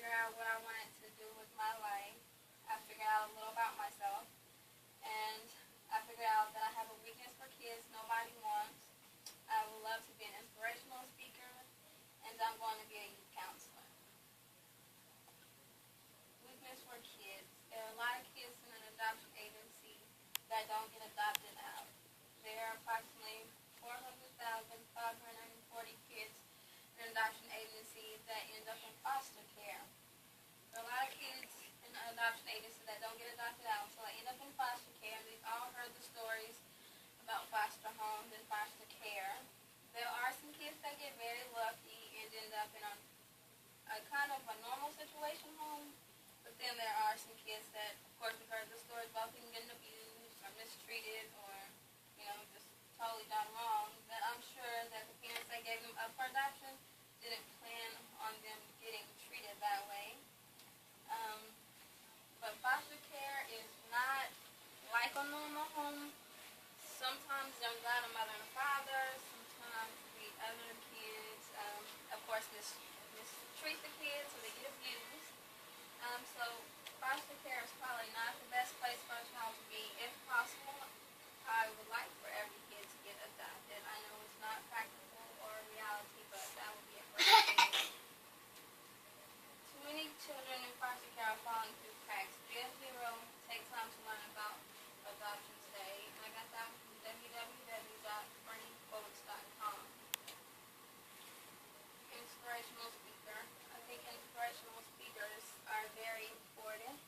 figure out what I wanted to do with my life. I figured out a little about myself, and I figured out that I have a weakness for kids nobody wants. I would love to be an inspirational speaker, and I'm going to be a youth counselor. Weakness for kids. There are a lot of kids in an adoption agency that don't get adopted out. There are approximately 400,540 kids in an adoption agency that end up in foster care. There are a lot of kids in an adoption agency that don't get adopted out, so they end up in foster care. We've all heard the stories about foster homes and foster care. There are some kids that get very lucky and end up in a kind of a normal situation home, but then there are some kids that, of course, we've heard the stories about them getting abused or mistreated or, just totally done wrong, that I'm sure that the parents that gave them up for adoption didn't plan on them getting treated that way. But foster care is not like a normal home. Sometimes they're not a mother and a father. Sometimes the other kids, of course, mistreat the kids or they get abused. So foster care is probably not the best place for a child to be. If possible, I would like for every kid to get adopted. I know it's not practical or reality, but that would be a great thing. Too many children in foster care are falling through cracks. Dear Zero, take time to learn about adoption today. And I got that from www.berniequotes.com. Inspirational speaker. I think inspirational speakers are very important.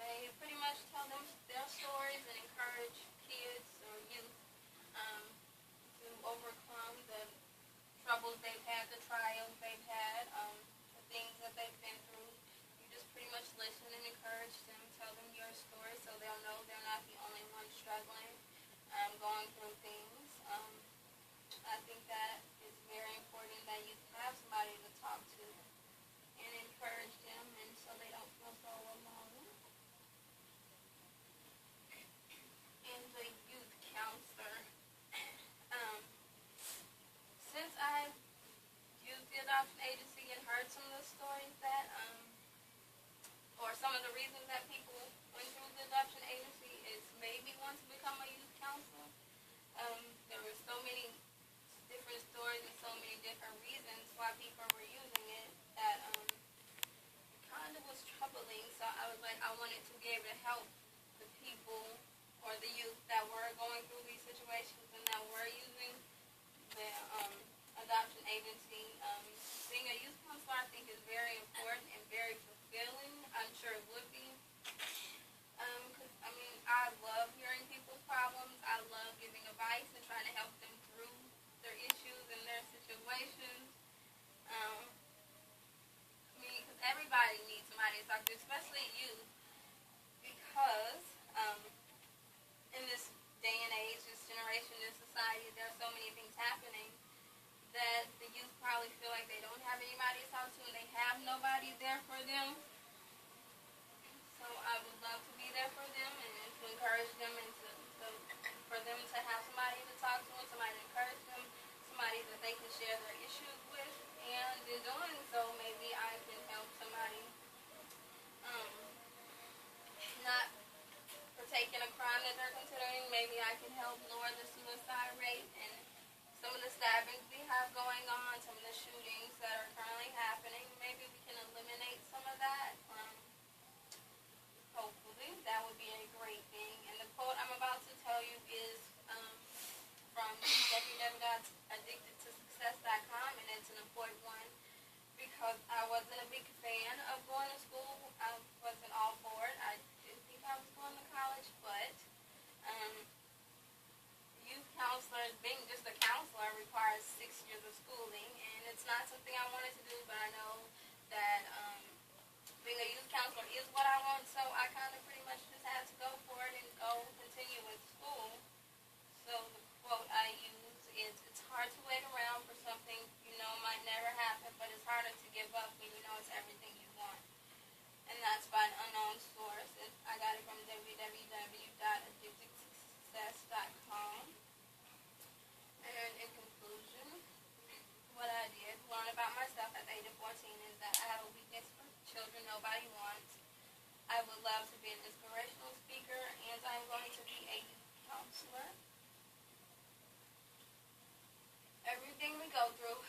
They pretty much tell them their stories and encourage kids or youth to overcome the troubles they've had, the trials they've had, the things that they've been through. You just pretty much listen and encourage them, tell them your story so they'll know they're not the only one struggling, going through things. I think that it's very important that you have somebody to talk to and encourage them, and so they don't feel so alone. And the youth counselor. Since I used the adoption agency and heard some of the stories that, or some of the reasons that people went through the adoption agency is maybe want to become a youth counselor. There were so many different stories and so many different reasons why people were using it that kind of was troubling. So I was like, I wanted to be able to help the people or the youth that were going through these situations and that were using the adoption agency. Being a youth counselor, I think, is very important and very fulfilling. I'm sure it would be. Because, I love hearing people's problems. I love giving advice and trying to help them through their issues and their situations. Because everybody needs somebody to talk to, especially youth, because in this day and age, this generation, this society, there are so many things happening that the youth probably feel like they don't have anybody to talk to and they have nobody there for them. So I would love to be there for them and to encourage them and for them to have somebody to talk to and somebody to encourage them, somebody that they can share their issues with. And in doing so, maybe I can help somebody not partake in a crime that they're considering. Maybe I can help lower the suicide rate and some of the stabbings we have going on, some of the shootings that are currently happening. Maybe we can eliminate some of that. Hopefully, that would be a great thing. And the quote I'm about to tell you is from www.addictedtosuccess.com, and it's an important one because I wasn't a big fan of going to school. I wasn't all for it. I didn't think I was going to college, but youth counselors, being just a counselor, requires 6 years of schooling, and it's not something I wanted to do, but I know that being a youth counselor is what I want, so I kind of pretty much just had to go for it and go continue with school. So the quote I use is, it's hard to wait around for something you know might never happen, but it's harder to give up when you know it's everything you want. And that's by an unknown source. I got it from www.addictedtosuccess.com. And in conclusion, what I did learn about myself at the age of 14 is that I have a weakness children nobody wants. I would love to be an inspirational speaker, and I'm going to be a counselor. Everything we go through